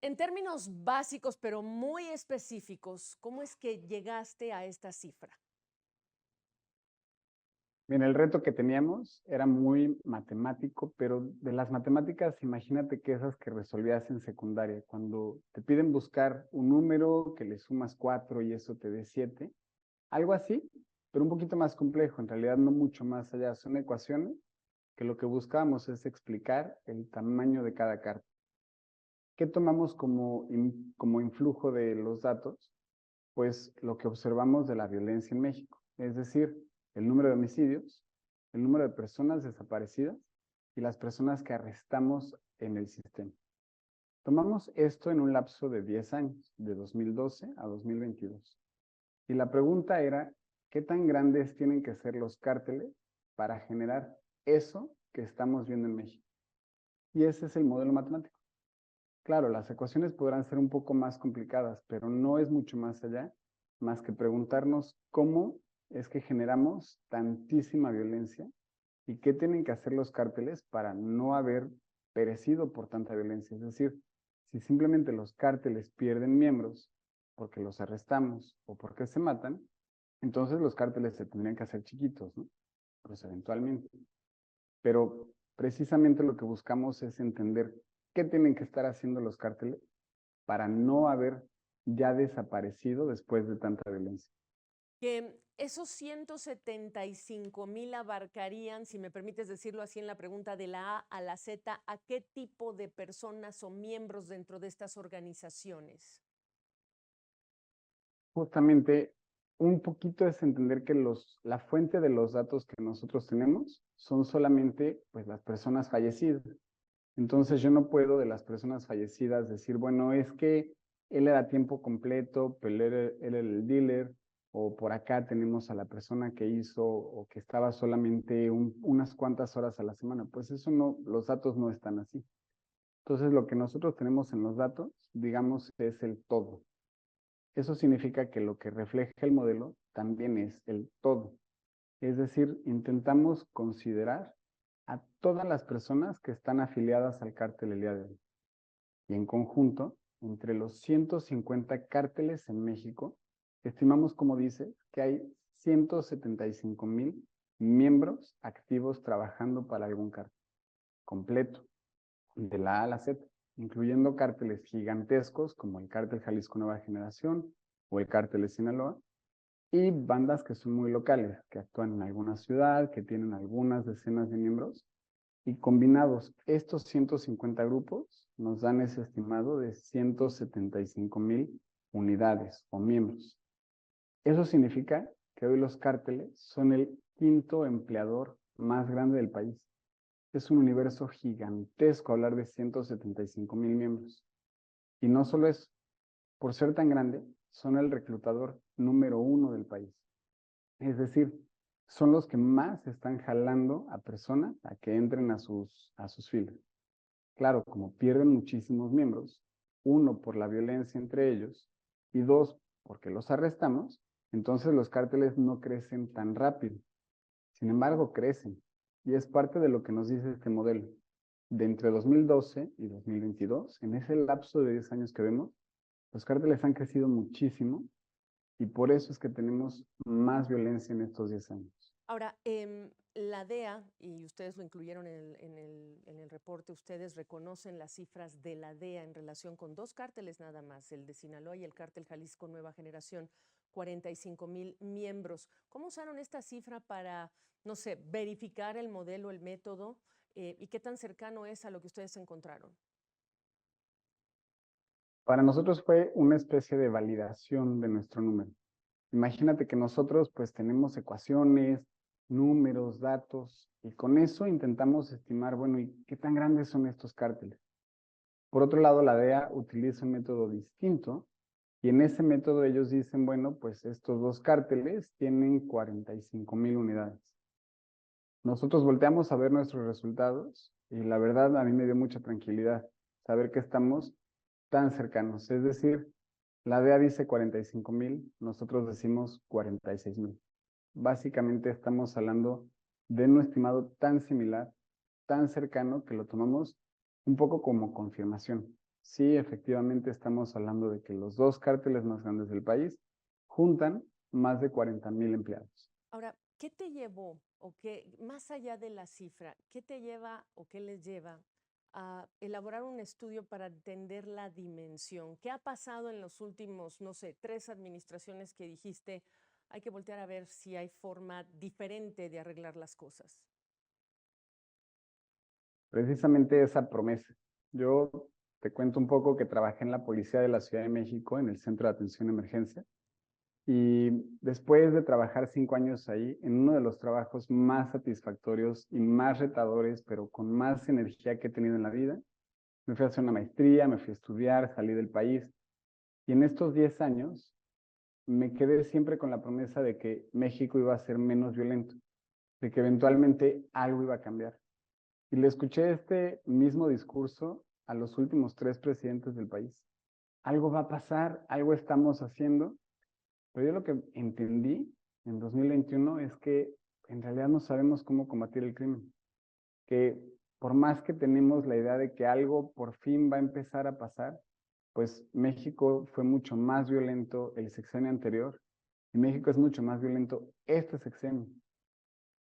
En términos básicos, pero muy específicos, ¿cómo es que llegaste a esta cifra? Mira, el reto que teníamos era muy matemático, pero de las matemáticas, imagínate que esas que resolvías en secundaria, cuando te piden buscar un número que le sumas 4 y eso te dé 7, algo así, pero un poquito más complejo, en realidad no mucho más allá, son ecuaciones que lo que buscábamos es explicar el tamaño de cada carta. ¿Qué tomamos como influjo de los datos? Pues lo que observamos de la violencia en México, es decir, el número de homicidios, el número de personas desaparecidas y las personas que arrestamos en el sistema. Tomamos esto en un lapso de 10 años, de 2012 a 2022. Y la pregunta era, ¿qué tan grandes tienen que ser los cárteles para generar eso que estamos viendo en México? Y ese es el modelo matemático. Claro, las ecuaciones podrán ser un poco más complicadas, pero no es mucho más allá, más que preguntarnos cómo es que generamos tantísima violencia y qué tienen que hacer los cárteles para no haber perecido por tanta violencia. Es decir, si simplemente los cárteles pierden miembros porque los arrestamos o porque se matan, entonces los cárteles se tendrían que hacer chiquitos, ¿no? Pues eventualmente. Pero precisamente lo que buscamos es entender qué tienen que estar haciendo los cárteles para no haber ya desaparecido después de tanta violencia. Que esos 175,000 abarcarían, si me permites decirlo así en la pregunta de la A a la Z, ¿a qué tipo de personas o miembros dentro de estas organizaciones? Justamente un poquito es entender que la fuente de los datos que nosotros tenemos son solamente pues, las personas fallecidas. Entonces yo no puedo de las personas fallecidas decir, bueno, es que él era a tiempo completo, pero él era el dealer, o por acá tenemos a la persona que hizo o que estaba solamente unas cuantas horas a la semana. Pues eso no, los datos no están así. Entonces lo que nosotros tenemos en los datos, digamos, es el todo. Eso significa que lo que refleja el modelo también es el todo. Es decir, intentamos considerar a todas las personas que están afiliadas al cártel el día de hoy. Y en conjunto, entre los 150 cárteles en México, estimamos, como dice, que hay 175,000 miembros activos trabajando para algún cártel completo, de la A a la Z, incluyendo cárteles gigantescos como el Cártel Jalisco Nueva Generación o el Cártel de Sinaloa, y bandas que son muy locales, que actúan en alguna ciudad, que tienen algunas decenas de miembros, y combinados estos 150 grupos nos dan ese estimado de 175,000 unidades o miembros. Eso significa que hoy los cárteles son el quinto empleador más grande del país. Es un universo gigantesco hablar de 175,000 miembros. Y no solo eso, por ser tan grande, son el reclutador número 1 del país. Es decir, son los que más están jalando a personas a que entren a sus filas. Claro, como pierden muchísimos miembros, uno por la violencia entre ellos y dos porque los arrestamos, entonces los cárteles no crecen tan rápido. Sin embargo, crecen. Y es parte de lo que nos dice este modelo. De entre 2012 y 2022, en ese lapso de 10 años que vemos, los cárteles han crecido muchísimo y por eso es que tenemos más violencia en estos 10 años. Ahora, la DEA, y ustedes lo incluyeron en el reporte, ustedes reconocen las cifras de la DEA en relación con dos cárteles nada más, el de Sinaloa y el cártel Jalisco Nueva Generación, 45,000 miembros. ¿Cómo usaron esta cifra para, no sé, verificar el modelo, el método, y qué tan cercano es a lo que ustedes encontraron? Para nosotros fue una especie de validación de nuestro número. Imagínate que nosotros pues tenemos ecuaciones, números, datos, y con eso intentamos estimar, bueno, ¿y qué tan grandes son estos cárteles? Por otro lado, la DEA utiliza un método distinto y en ese método ellos dicen, bueno, pues estos dos cárteles tienen 45,000 unidades. Nosotros volteamos a ver nuestros resultados y la verdad a mí me dio mucha tranquilidad saber que estamos tan cercanos. Es decir, la DEA dice 45,000, nosotros decimos 46,000. Básicamente estamos hablando de un estimado tan similar, tan cercano, que lo tomamos un poco como confirmación. Sí, efectivamente estamos hablando de que los dos cárteles más grandes del país juntan más de 40,000 empleados. Ahora, ¿qué te llevó o qué, más allá de la cifra, qué te lleva o qué les lleva a elaborar un estudio para entender la dimensión? ¿Qué ha pasado en los últimos, no sé, 3 administraciones que dijiste, hay que voltear a ver si hay forma diferente de arreglar las cosas? Precisamente esa promesa. Yo te cuento un poco que trabajé en la Policía de la Ciudad de México, en el Centro de Atención a Emergencia, y después de trabajar 5 años ahí, en uno de los trabajos más satisfactorios y más retadores, pero con más energía que he tenido en la vida, me fui a hacer una maestría, me fui a estudiar, salí del país, y en estos 10 años me quedé siempre con la promesa de que México iba a ser menos violento, de que eventualmente algo iba a cambiar. Y le escuché este mismo discurso a los últimos 3 presidentes del país. Algo va a pasar, algo estamos haciendo, pero yo lo que entendí en 2021 es que en realidad no sabemos cómo combatir el crimen, que por más que tenemos la idea de que algo por fin va a empezar a pasar, pues México fue mucho más violento el sexenio anterior y México es mucho más violento este sexenio.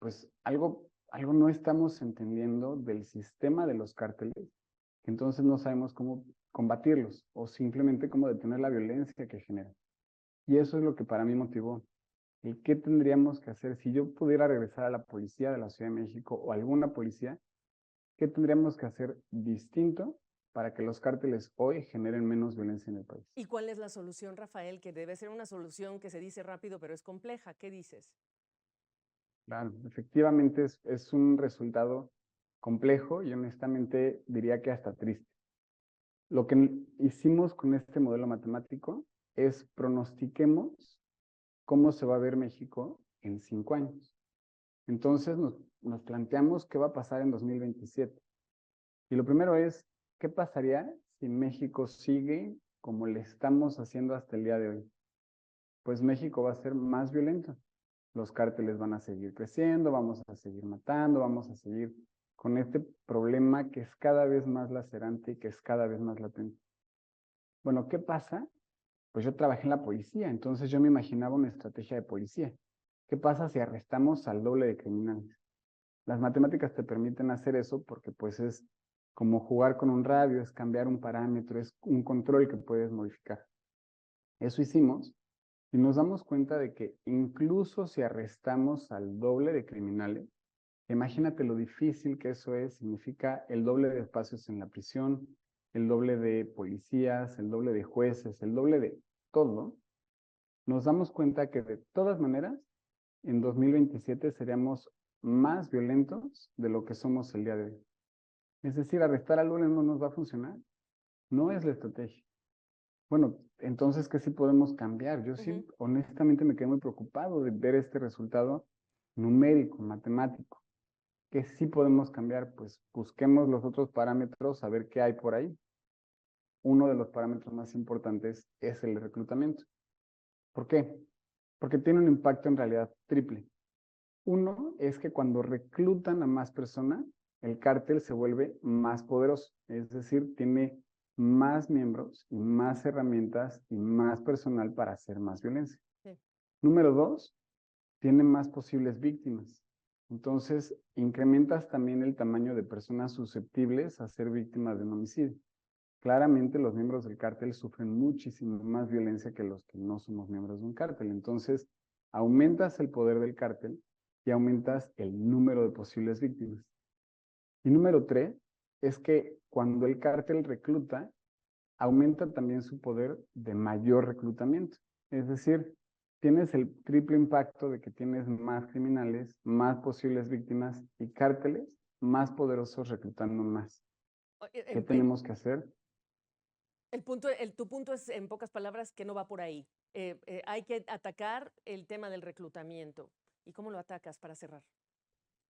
Pues algo no estamos entendiendo del sistema de los cárteles, que entonces no sabemos cómo combatirlos o simplemente cómo detener la violencia que generan. Y eso es lo que para mí motivó. El qué tendríamos que hacer si yo pudiera regresar a la policía de la Ciudad de México o alguna policía, qué tendríamos que hacer distinto para que los cárteles hoy generen menos violencia en el país. ¿Y cuál es la solución, Rafael? Que debe ser una solución que se dice rápido, pero es compleja. ¿Qué dices? Claro, efectivamente es un resultado complejo y honestamente diría que hasta triste. Lo que hicimos con este modelo matemático es pronostiquemos cómo se va a ver México en 5 años. Entonces nos planteamos qué va a pasar en 2027. Y lo primero es, ¿qué pasaría si México sigue como le estamos haciendo hasta el día de hoy? Pues México va a ser más violento. Los cárteles van a seguir creciendo, vamos a seguir matando, vamos a seguir con este problema que es cada vez más lacerante y que es cada vez más latente. Bueno, ¿qué pasa? Pues yo trabajé en la policía, entonces yo me imaginaba una estrategia de policía. ¿Qué pasa si arrestamos al doble de criminales? Las matemáticas te permiten hacer eso porque pues es como jugar con un radio, es cambiar un parámetro, es un control que puedes modificar. Eso hicimos y nos damos cuenta de que incluso si arrestamos al doble de criminales, imagínate lo difícil que eso es, significa el doble de espacios en la prisión, el doble de policías, el doble de jueces, el doble de todo. Nos damos cuenta que de todas maneras, en 2027 seríamos más violentos de lo que somos el día de hoy. Es decir, arrestar al doble no nos va a funcionar. No es la estrategia. Bueno, entonces, ¿qué sí podemos cambiar? Yo sí, honestamente, me quedé muy preocupado de ver este resultado numérico, matemático. ¿Qué sí podemos cambiar? Pues busquemos los otros parámetros, a ver qué hay por ahí. Uno de los parámetros más importantes es el reclutamiento. ¿Por qué? Porque tiene un impacto en realidad triple. Uno es que cuando reclutan a más personas, el cártel se vuelve más poderoso, es decir, tiene más miembros y más herramientas y más personal para hacer más violencia. Sí. Número dos, tiene más posibles víctimas. Entonces, incrementas también el tamaño de personas susceptibles a ser víctimas de un homicidio. Claramente los miembros del cártel sufren muchísimo más violencia que los que no somos miembros de un cártel. Entonces, aumentas el poder del cártel y aumentas el número de posibles víctimas. Y número tres, es que cuando el cártel recluta, aumenta también su poder de mayor reclutamiento. Es decir, tienes el triple impacto de que tienes más criminales, más posibles víctimas y cárteles más poderosos reclutando más. ¿Qué tenemos que hacer? Tu punto es, en pocas palabras, que no va por ahí. Hay que atacar el tema del reclutamiento. ¿Y cómo lo atacas para cerrar?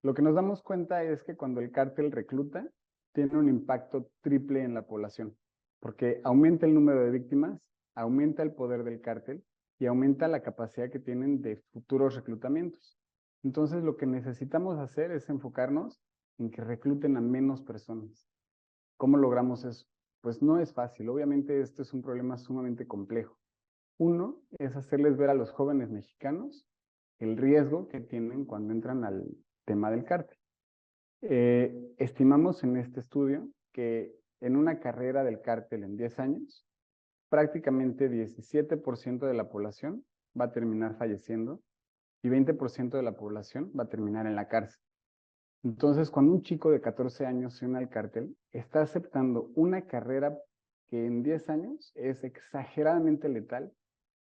Lo que nos damos cuenta es que cuando el cártel recluta, tiene un impacto triple en la población, porque aumenta el número de víctimas, aumenta el poder del cártel y aumenta la capacidad que tienen de futuros reclutamientos. Entonces, lo que necesitamos hacer es enfocarnos en que recluten a menos personas. ¿Cómo logramos eso? pues no es fácil. Obviamente este es un problema sumamente complejo. Uno es hacerles ver a los jóvenes mexicanos el riesgo que tienen cuando entran al tema del cártel. Estimamos en este estudio que en una carrera del cártel en 10 años, prácticamente 17% de la población va a terminar falleciendo y 20% de la población va a terminar en la cárcel. Entonces, cuando un chico de 14 años se une al cártel, está aceptando una carrera que en 10 años es exageradamente letal,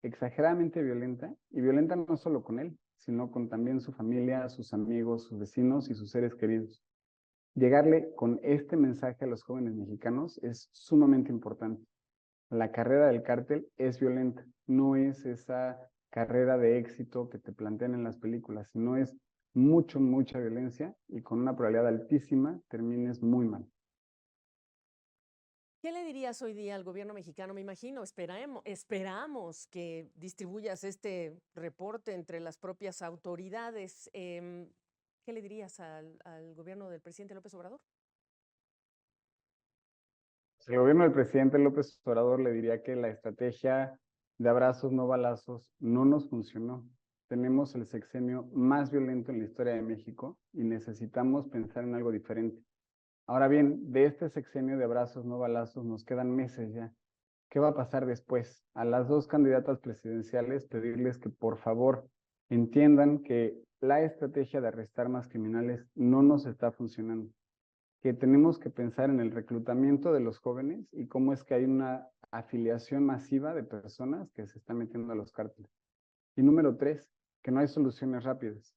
exageradamente violenta, y violenta no solo con él, sino con también su familia, sus amigos, sus vecinos y sus seres queridos. Llegarle con este mensaje a los jóvenes mexicanos es sumamente importante. La carrera del cártel es violenta, no es esa carrera de éxito que te plantean en las películas, sino es mucha violencia y con una probabilidad altísima termines muy mal. ¿Qué le dirías hoy día al gobierno mexicano? Me imagino, esperamos que distribuyas este reporte entre las propias autoridades. ¿Qué le dirías al gobierno del presidente López Obrador? El gobierno del presidente López Obrador le diría que la estrategia de abrazos no balazos no nos funcionó. Tenemos el sexenio más violento en la historia de México y necesitamos pensar en algo diferente. Ahora bien, de este sexenio de abrazos no balazos nos quedan meses ya. ¿Qué va a pasar después? A las dos candidatas presidenciales pedirles que por favor entiendan que la estrategia de arrestar más criminales no nos está funcionando, que tenemos que pensar en el reclutamiento de los jóvenes y cómo es que hay una afiliación masiva de personas que se están metiendo a los cárteles. Y número tres, que no hay soluciones rápidas.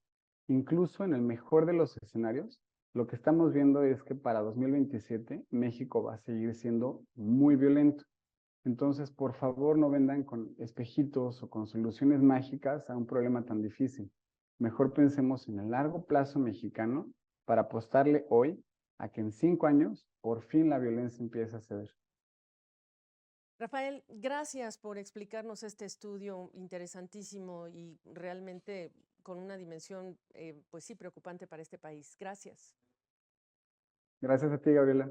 Incluso en el mejor de los escenarios, lo que estamos viendo es que para 2027 México va a seguir siendo muy violento. Entonces, por favor, no vendan con espejitos o con soluciones mágicas a un problema tan difícil. Mejor pensemos en el largo plazo mexicano para apostarle hoy a que en 5 años por fin la violencia empiece a ceder. Rafael, gracias por explicarnos este estudio interesantísimo y realmente con una dimensión, pues sí, preocupante para este país. Gracias. Gracias a ti, Gabriela.